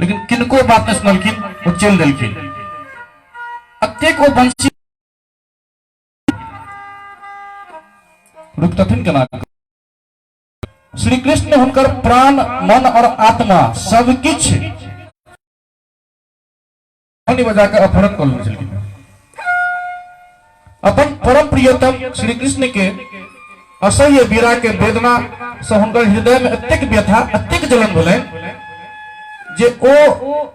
लेकिन किनको बात नहीं सुनलखिन, वो चल दिलखिन। अत्येक वो बंसी रुकतथिन केना। श्री कृष्ण ने हुनकर प्राण, मन और आत्मा सब किछ बजा के अपहरण कर लेलखिन। अपन परम प्रियतम श्री कृष्ण के असह्य वीरा के वेदना से हुनकर हृदय में अत्यक व्यथा, अत्यक जलन भेलै जे ओ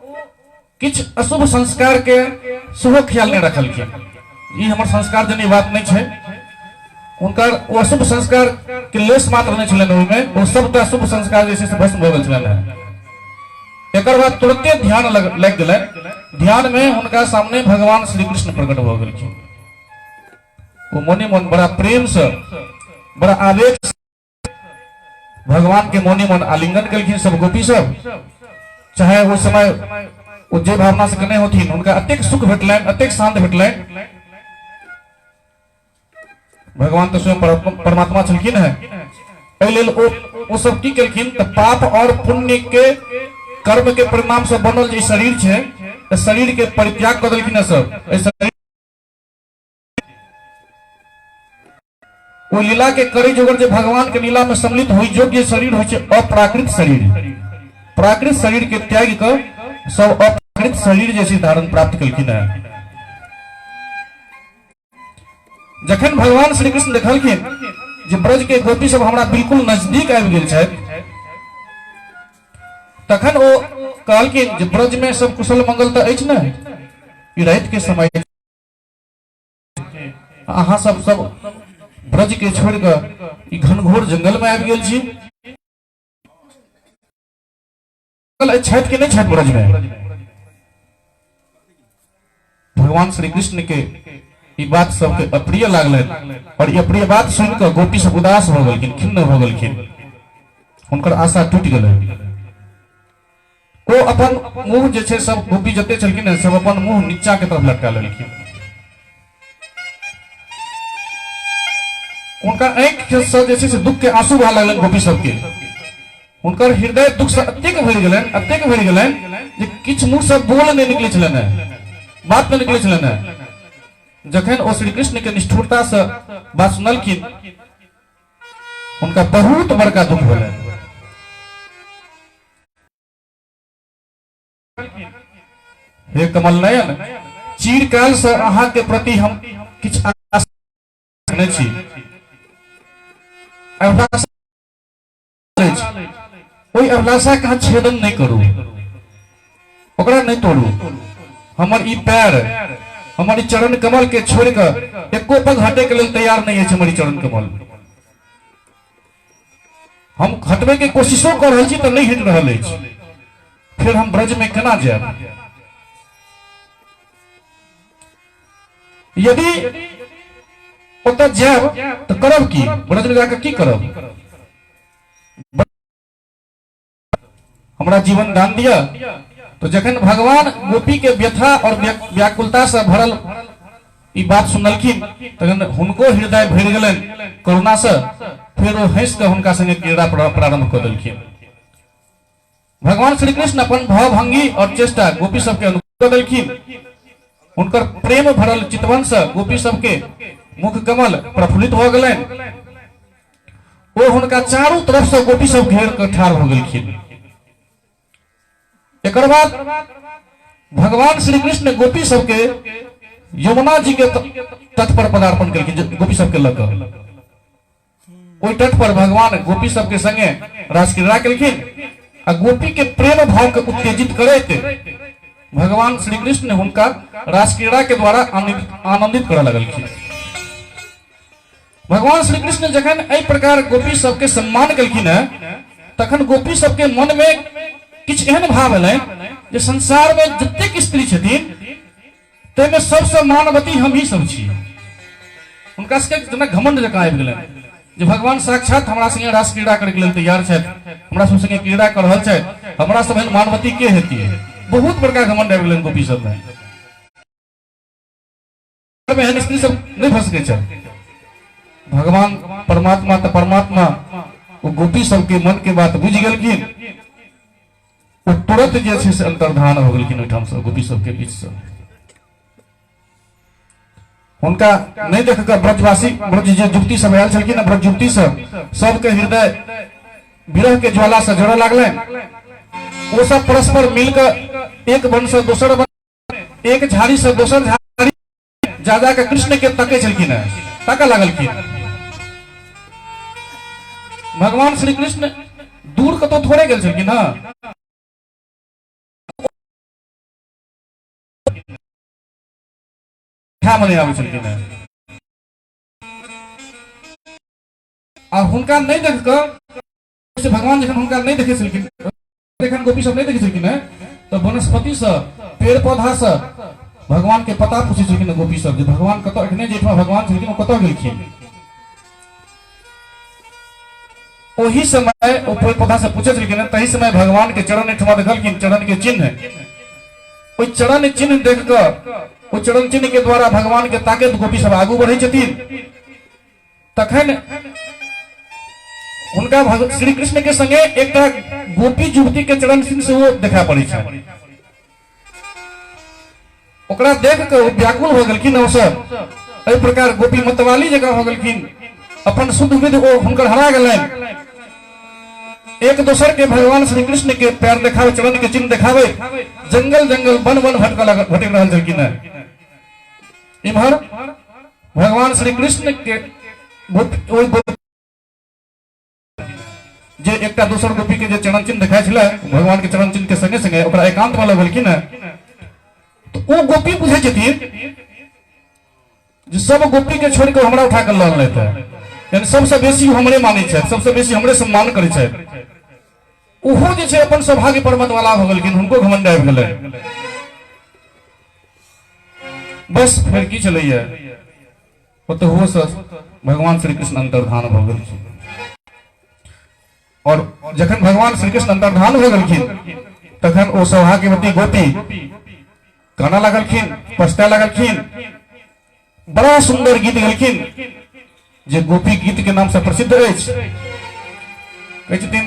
किछ अशुभ संस्कार के सेहो ख्याल नहीं रखलखिन। ई हमर संस्कार जनी बात नहीं छै, उनकर वो अशुभ संस्कार के लेस मात्र नहीं छलन, ओहिमे वो सब अशुभ संस्कार जैसे से भस्म हो गेल छलन। एकर बाद तुरंते ध्यान लग गेलै। ध्यान में उनका सामने भगवान श्री कृष्ण प्रकट हो गेलखिन। वो मोने मन बड़ा प्रेम से, बड़ा आवेग से भगवान के मोने मन आलिंगन केलखिन। सब गोपी सब, चाहे वो समय वो जे भावना से कने होथिन, उनका अत्यक सुख भेटलैन, अत्यक शांत भेटलैन। भगवान तो स्वयं परमात्मा छलखिन है। एहि लेल वो सब की केलखिन त पाप और पुण्य के कर्म के परिणाम से बनल जे शरीर छै, शरीर के परित्याग कर देलखिन। सब वो लीला के करी जोगर जे भगवान के लीला में सम्मिलित हुई योग्य शरीर होइ छै अप्राकृत शरीर। प्राकृत शरीर के त्याग कर सब अप्राकृत शरीर जैसी धारण प्राप्त केलखिन है। जखन भगवान श्री कृष्ण देखलखिन जे ब्रज के गोपी सब हमरा बिल्कुल नजदीक आबि गेल छथि, तखन ओ कहलखिन जे ब्रज में सब कुशल मंगल तऽ अछि ने? ई राति के समय अहाँ सब ब्रज के छोड़ के घनघोर जंगल में आबि गेल छी। छथि कि नहीं छथि ब्रज में? भगवान श्री कृष्ण के ई बात सबके अप्रिय लागलनि, और ई अप्रिय बात सुन के गोपी सब उदास हो गेलखिन, खिन्न हो गेलखिन। हुनकर आशा टूटि गेलै। वो अपन मुंह जे छै, सब गोपी जते छलखिन सब अपन मुंह नीचा के तरफ लटका लेलखिन। उनका आंखि से जे छै से दुख के आंसू बहा लगलनि गोपी सबके। उनकर हृदय दुख से अत्यक भरि गेलनि, अत्यक भरि गेलनि जे किछ मुंह से बोल नहीं निकलै छलनि, बात नहीं निकलै छलनि। जखन ओ श्री कृष्ण के निष्ठुरता से बात सुनलखिन, उनका बहुत बड़का दुख भेलै। हे कमल नयन, चिरकाल से अहाँ के प्रति हम किछ आशा रखने छी। ओई अभिलाषा के छेदन नहीं करू, ओकरा नहीं तोड़ू। हमर ई पैर, हमारी चरण कमल के छोड़ कर एको पग हटे के लिए तैयार नहीं है। हमारी चरण कमल हम हटबे के कोशिशों कर रहे तो नहीं हट रहा है। फिर हम ब्रज में केना जाए? यदि ओत जाब तो करब की? ब्रज में जाकर की करब? हमारा जीवन दान दिया। तो जखन भगवान गोपी के व्यथा और व्याकुलता से भरल ई बात सुनलखिन, तखन हुनको हृदय भरि गेलनि करुणा से। फिर वो हंस के हुनका संगे क्रीड़ा प्रारंभ कर देलखिन। भगवान श्री कृष्ण अपन भावभंगी और चेष्टा गोपी सबके अनुभव कर देलखिन। उनकर प्रेम भरल चितवन से गोपी सबके मुख कमल प्रफुल्लित हो गेलनि। वो हुनका चारों तरफ से गोपी सब घेर कर ठाढ़ हो गेलखिन। एकर बाद भगवान श्री कृष्ण गोपी सबके यमुना जी के तट पर पदार्पण केलखिन। गोपी सबके लग ओई तट पर भगवान गोपी सबके संगे रासक्रीड़ा केलखिन। आ गोपी के प्रेम भाव के उत्तेजित करैत भगवान श्री कृष्ण ने हुनका रासक्रीड़ा के द्वारा आनंदित करऽ लगलखिन। भगवान श्री कृष्ण जखन एहि प्रकार गोपी सबके सम्मान केलखिन है, तखन गोपी सबके मन में किछ एहन भाव एलै जे संसार में जतेक स्त्री छथिन ताहिमे सबसे मानवती हम ही सब छी। उनका सबके जेना घमंड जकाँ आबि गेलनि जे भगवान साक्षात हमरा संगे रास क्रीड़ा करय के लेल तैयार छथि, हमरा सब संगे क्रीड़ा कर रहल छथि, हमरा सब एहन मानवती के हेती। बहुत बड़का घमंड आबि गेलनि गोपी सब में। एहन स्त्री सब नहीं भऽ सकै छै। भगवान परमात्मा तो परमात्मा वो गोपी सबके मन के बात बुझ गेलखिन। वो तुरंत जे छै से अंतर्धान हो गेलखिन ओहिठाम से गोपी सबके बीच से। हुनका नहीं देख कर ब्रजवासी ब्रज जे युवती सब आयल छलखिन ना, ब्रज युवती सबके हृदय विरह के ज्वाला से जड़े लागले। वो सब परस्पर मिलकर एक वन से दोसर वन, एक झाड़ी से दोसर झाड़ी जा के कृष्ण के तके छलखिन, तक लागलखिन। भगवान श्री कृष्ण दूर कतो थोड़े गेल छलखिन ना, मने आबै छलखिन आ हुनका नहीं देख कर भगवान जखन हुनका नहीं देखे छलखिन, जखन गोपी सब नहीं देखे छलखिन तो वनस्पति से पेड़ पौधा से भगवान के पता पूछे छलखिन गोपी सब जे भगवान कतौ एखने जेठमा भगवान छलखिन ओ कतौ गेलखिन। ओही समय ओ पेड़ पौधा से पूछे छलखिन, तही समय भगवान के चरण एठमा देखलखिन, चरण के चिन्ह। ओई चरण चिन्ह देख कर वो चरण चिन्ह के द्वारा भगवान के ताकत गोपी सब आगू बढ़े छथिन। तखन उनका श्री कृष्ण के संगे एक गोपी युवती के चरण चिन्ह से वो देखा पड़े छै। ओकरा देख के व्याकुल हो गेलखिन। ओ सब एहि प्रकार गोपी मतवाली जगह हो गेलखिन, अपन शुद्ध विध ओ हुनकर हरा गेलनि। एक दोसर के भगवान श्री कृष्ण के पैर देखावे, चरण के चिन्ह देखावे, जंगल जंगल वन वन भटक रहल छलखिन। इम्हर भगवान श्री कृष्ण के जे एकटा दोसर गोपी के जे चरण चिन्ह देखाय छले, भगवान के चरण चिन्ह के संगे संगे ओकरा एकांत में लगलखिन। तो वो गोपी बुझे छथिन जे सब गोपी के छोड़ के हमरा उठा के ल लेते, यानी सबसे बेसी हमरे मानै छै, सबसे बेसी हमरे सम्मान करै छै। ओहो जे छै अपन सौभाग्य पर मत वाला हो गेलखिन, हुनको घमंड आबि गेलै। बस फिर की चलैया ओतहुओ से भगवान श्री कृष्ण अंतर्धान भ गेलखिन। और जखन भगवान श्री कृष्ण अंतर्धान हो गेलखिन तखन ओ सौभाग्यवती गोपी गाना लगलखिन, पछता लगलखिन। बड़ा सुंदर गीत गेलखिन जे गोपी गीत के नाम से प्रसिद्ध अछि। कहै छथिन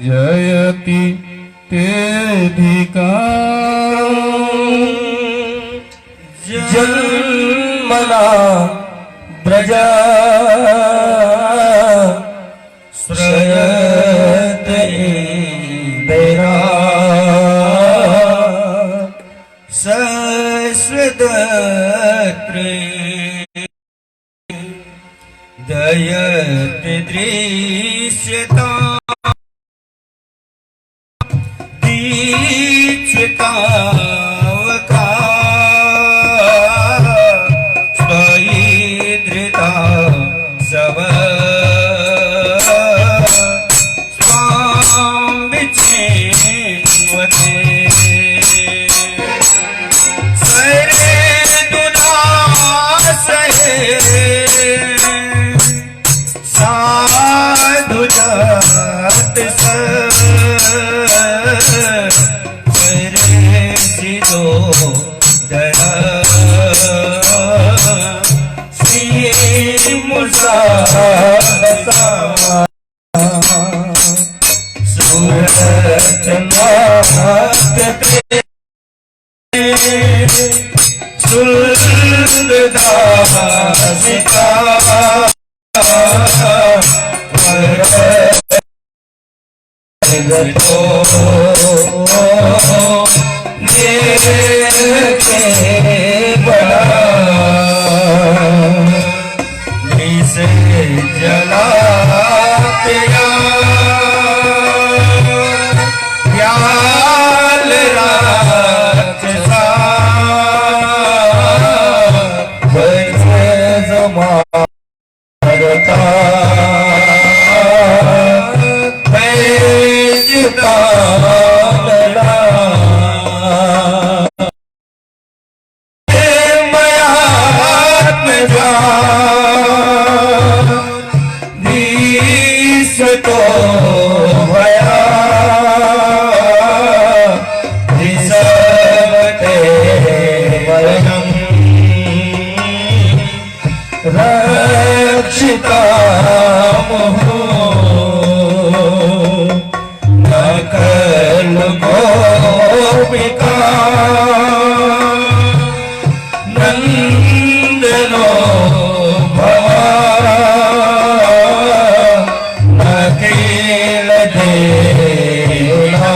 जयति तेधिका जन्मना ब्रजा श्रयत बेरा सस्वदत्र दयत दृश्यता दीक्षिता गोपिका नंदनो भवा अकेल देना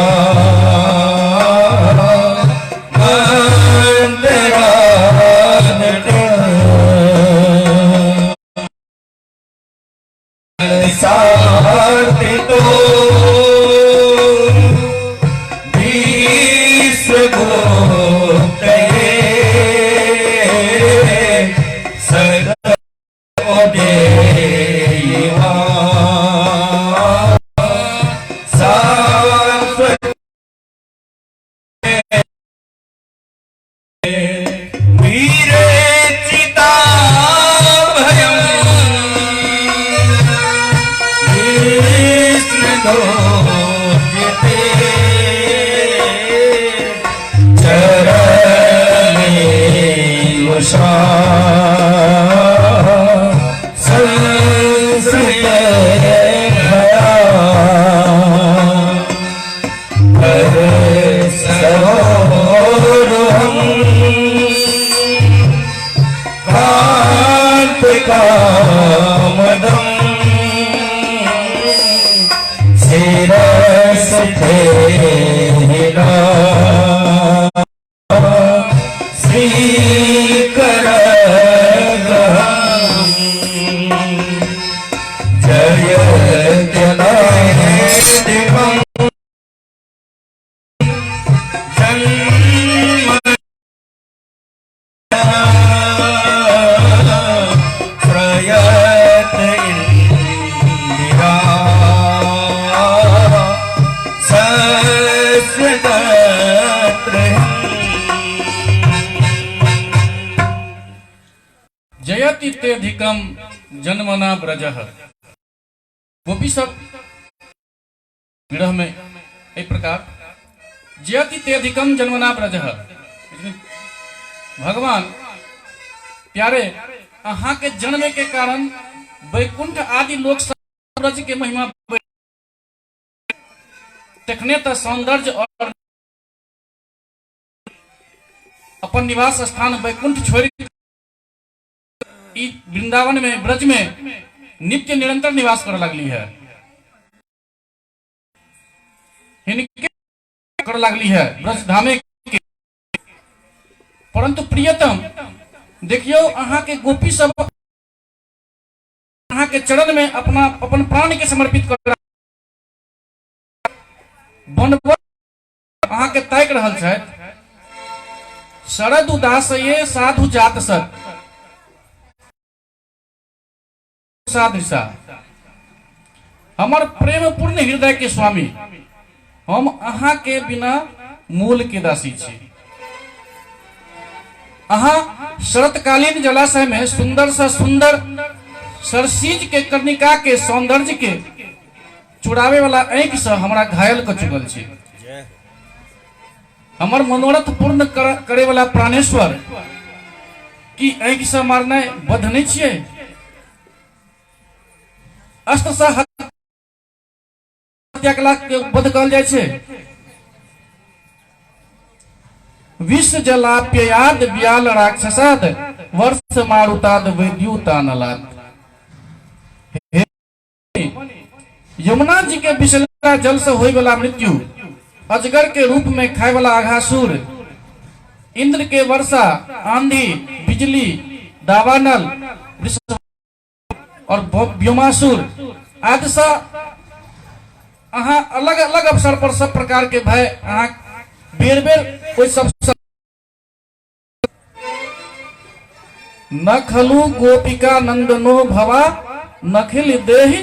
साथी तो बीस गोप्त सदा देवा शाश्वत वीर चिता भयम् जयति तेधिकम जन्मना ब्रजः। गोपी सब विरह में एक प्रकार जयति तेधिकम जन्मना ब्रजः। भगवान प्यारे अहाँ के जन्म के कारण वैकुंठ आदि लोक ब्रज के महिमा तखने तो सौंदर्य और अपन निवास स्थान वैकुंठ छोड़ वृंदावन में ब्रज में नित्य निरंतर निवास कर लगली है, कर लगली है ब्रज धामे के। परंतु प्रियतम देखियो अहाँ के गोपी सब अहाँ के चरण में अपना अपन प्राण के समर्पित कर अहाँ के ताक रहल छथि। शरद उदास ये साधु जात सत सादृशा। हमर प्रेम पूर्ण हृदय के स्वामी हम अहाँ के बिना मूल के दासी छी। अहाँ शरतकालीन जलाशय में सुंदर सा सुंदर सरसीज के कर्णिका के सौंदर्य के चुरावे वाला आंख से हमरा घायल कर चुकल छी। हमर मनोरथ पूर्ण करे वाला प्राणेश्वर की आंख से मारना बध नहीं छिए। अष्ट हत्या कला के बध कहल जाय छे। विष जलाप्ययाद व्याल राक्षसाद वर्ष मारुताद वैद्युतानलाद। यमुना जी के विषलता जल से होय वाला मृत्यु, अजगर के रूप में खाए वाला अघासुर, इंद्र के वर्षा, आंधी, बिजली, दावानल और व्योमासुर आदि सा अहाँ अलग अलग अवसर पर सब प्रकार के भय अहाँ बेर बेर कोई सब न खलु गोपिका नंदनो भवा नखिल देहि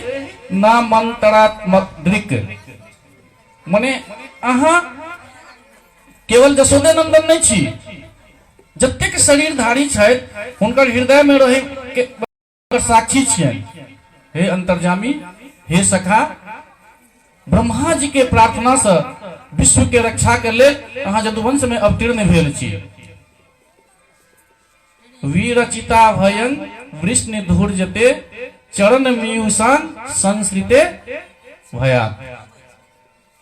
ना मंत्रात्मक दृक। मने अहाँ केवल जसोदे नंदन नहीं छी, जतेक शरीरधारी छथि हुनकर हृदय में रहे के साक्षी छियन। हे अंतर्जामी, हे सखा, ब्रह्मा जी के प्रार्थना से विश्व के रक्षा के लेल अहाँ जदुवंश में अवतीर्ण भेल छी। वीरचिता भयं वृष्णि धूर्जते चरण मीयूषान संस्कृते भया।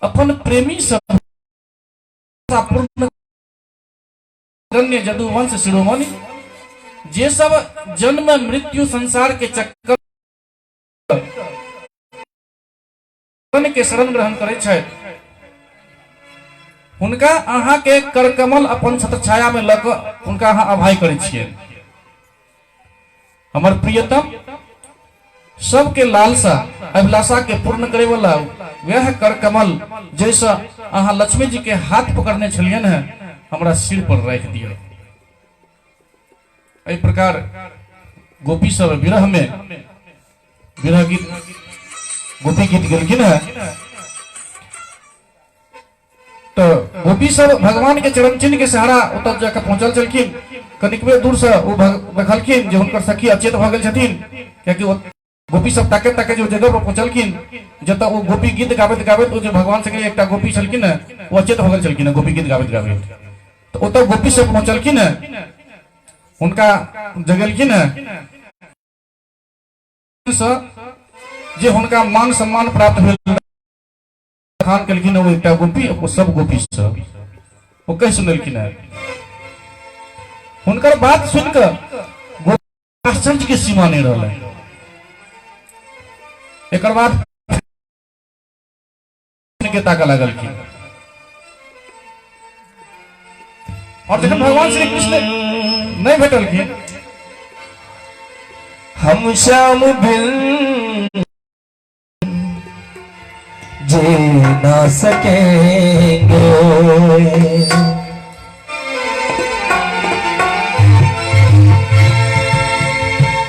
अपन प्रेमी सब पूर्ण हिरण्य जदुवंश शिरोमणि जे सब जन्म मृत्यु संसार के चक्कर के शरण ग्रहण करे छै, हुनका अहाँ के करकमल अपन छत्रछाया में लग उनका अहाँ अभय करे छियै। हमर प्रियतम सबके लालसा अभिलाषा के पूर्ण करे वाला वह करकमल जैसा अहाँ लक्ष्मी जी के हाथ पकड़ने छलियन है, हमरा सिर पर रख दिया। एहि प्रकार गोपी सब विरह में विरह गीत गोपी गीत गेलखिन है। तो गोपी सब भगवान के चरण चिन्ह के सहारा उतर जाकर पहुंचल चलखिन। कनिकबे दूर से वो देखलखिन जे हुनकर सखी अचेत भ गेल छथिन, कियाकि गोपी सब ताके ताके जो जगह पर पहुंचलखिन जतऽ वो गोपी गीत गाबैत गाबैत ओ जे भगवान संगे एकटा गोपी छलखिन है वो अचेत भ गेल छलखिन गोपी गीत गाबैत गाबैत। तो ओतऽ गोपी सब पहुंचलखिन है, हुनका जगेलखिन है जे हुनका मान सम्मान प्राप्त भेल। खान केलखिन वो एकटा गोपी वो सब गोपी सब वो कह सुनलखिन है। हुनकर बात सुनकर आश्चर्य के सीमा नहीं रहल। एक बाद के ताका लगलखिन और जखन भगवान श्री कृष्ण नहीं भेटलखिन, हम श्याम बिन जी ना सकेंगे,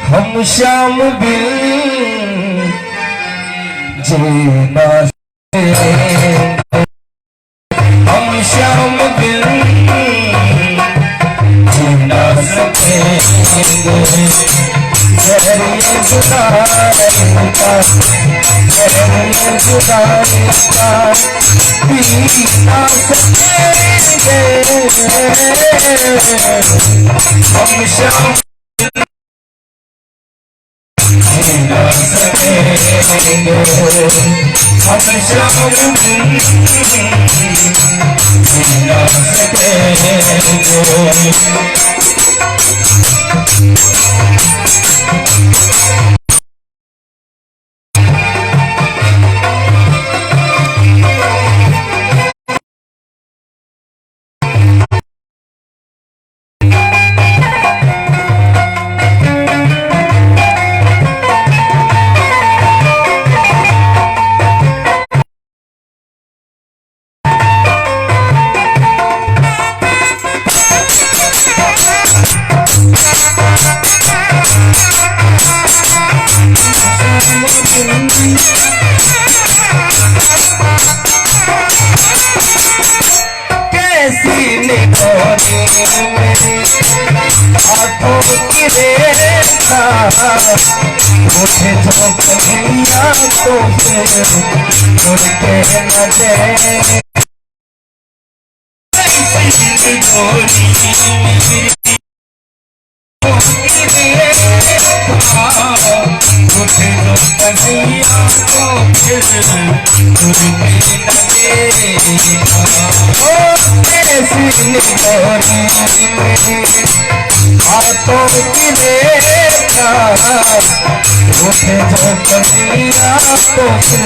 हम श्याम बिन जी ना सकेंगे, हम श्याम बिन जी ना सकेंगे। जहरिए जुदाई का जहरिए जुदाई का पी ना सकेंगे, हम श्याम जी ना सकेंगे, हम श्याम जी ना सकेंगे। कैसी निगोरी मेरी हाथों की रेखा, मुझे जो कन्हैया तो फिर मुड़ के न दे। कैसी निगोरी मेरी मुझे जो कन्हैया तो फिर मुड़ के न देगा। ओ कैसी निगोरी मेरी हाथों की रेखा, मुझे जो कन्हैया तो फिर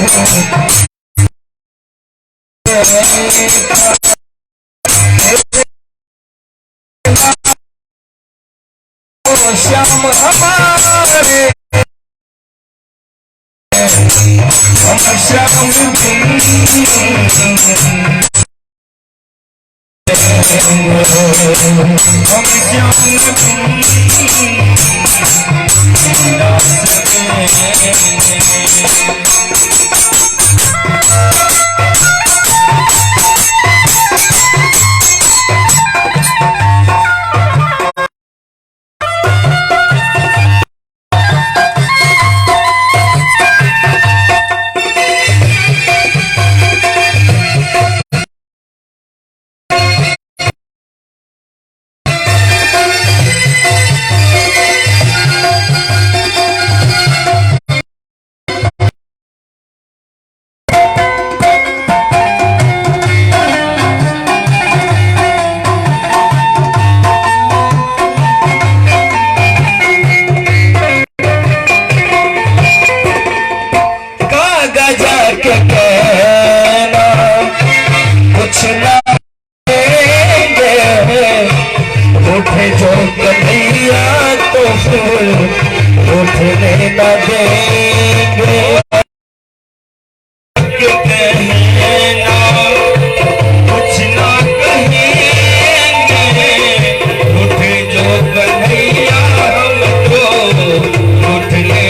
श्याम हमारे, हम श्याम बिन हम श्याम बिन जी ना न देंगे कहना कुछ ना कहेंगे उठे जो कन्हैया हमको उठ ले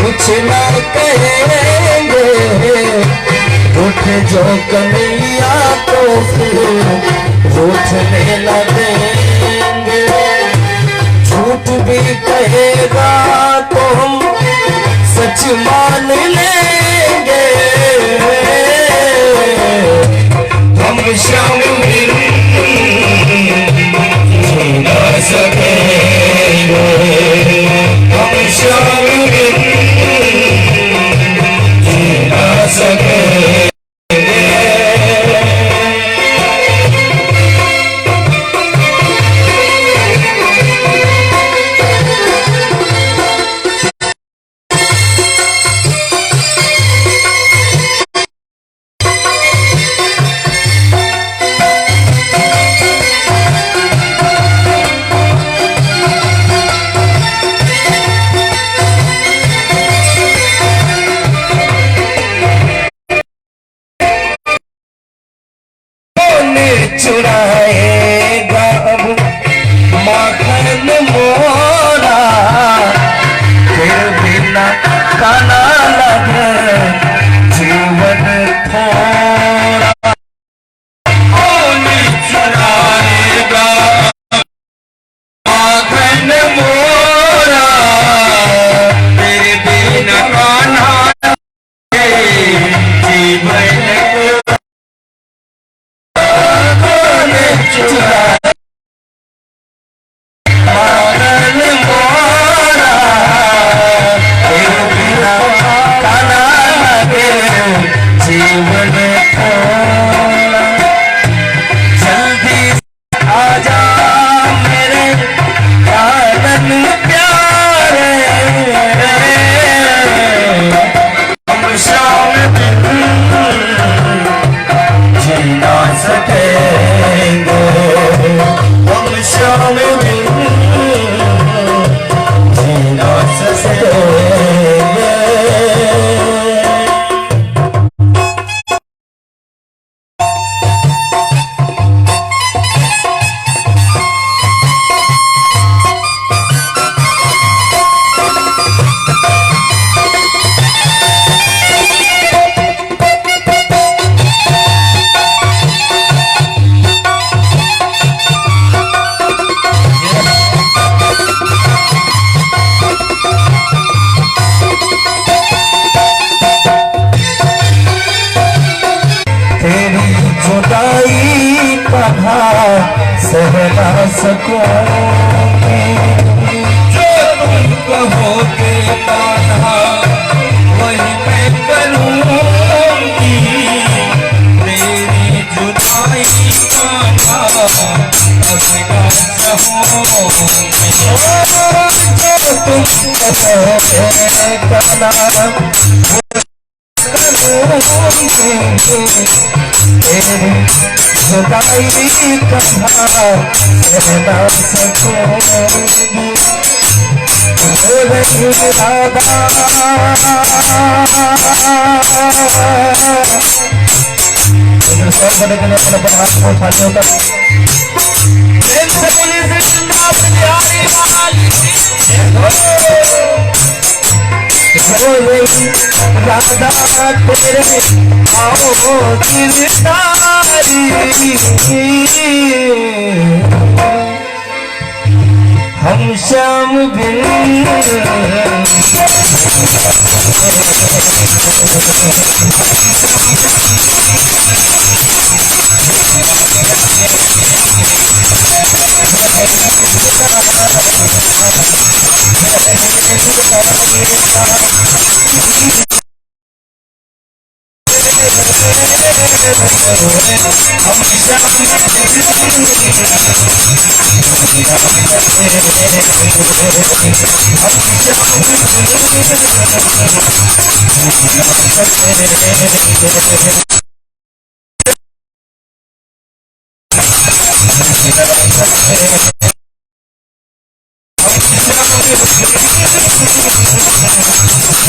कुछ ना कहेंगे उठ जो कन्हैया तो फिर उठने न देंगे झूठ भी कहेगा तो हम सच मान लेंगे हम श्याम बिन जी न सकेंगे हम श्याम बिन जी न सकेंगे चुराएगा अब माखन मोरा फिर बिना काना लगे जीवन थोड़ा कौन चुराएगा माखन मोरा फिर बिना काना लगे जीवन सहना सकोगे जो तुम कहोगे कान्हा वही मैं करूँगी तेरी जुदाई कान्हा अपना चाहोगे जो तुम कहोगे कान्हा तेरी जुदाई कहाँ रहना सकोगी राधा स्वर करने के लिए अपने हाथ को उठाने होता राधा तेरे आओ दिलदारी हम श्याम बिन हम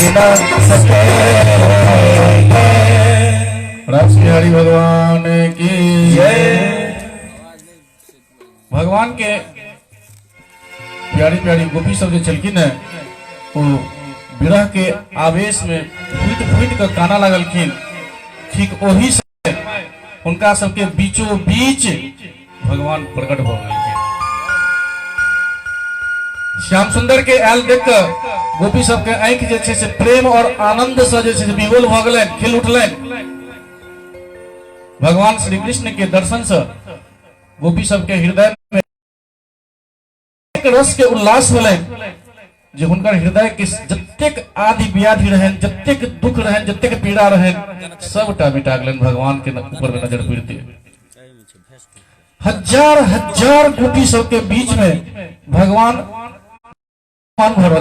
बिना सके। राज बिहारी भगवान की जय। भगवान के प्यारी प्यारी गोपी सब जो चलकिन है वो विरह के आवेश में फूट फूट कर काना लगलखिन। ठीक वही समय उनका सबके बीचों बीच भगवान प्रकट हो गए। श्याम सुंदर के आयल देख कर गोपी सबके आंख जे छै से प्रेम और आनंद से जे छै से विवल भ गेलनि, खिल उठलनि। भगवान श्री कृष्ण के दर्शन से गोपी सबके हृदय में एक रस के उल्लास भेलनि जे हुनकर हृदय के जतेक आदि व्याधि रहन, जतेक दुख रहन, जतेक पीड़ा रहन, सबटा मिटा गेलनि भगवान के ऊपर में नजर पड़ते। हजार हजार गोपी सबके बीच में भगवान भरल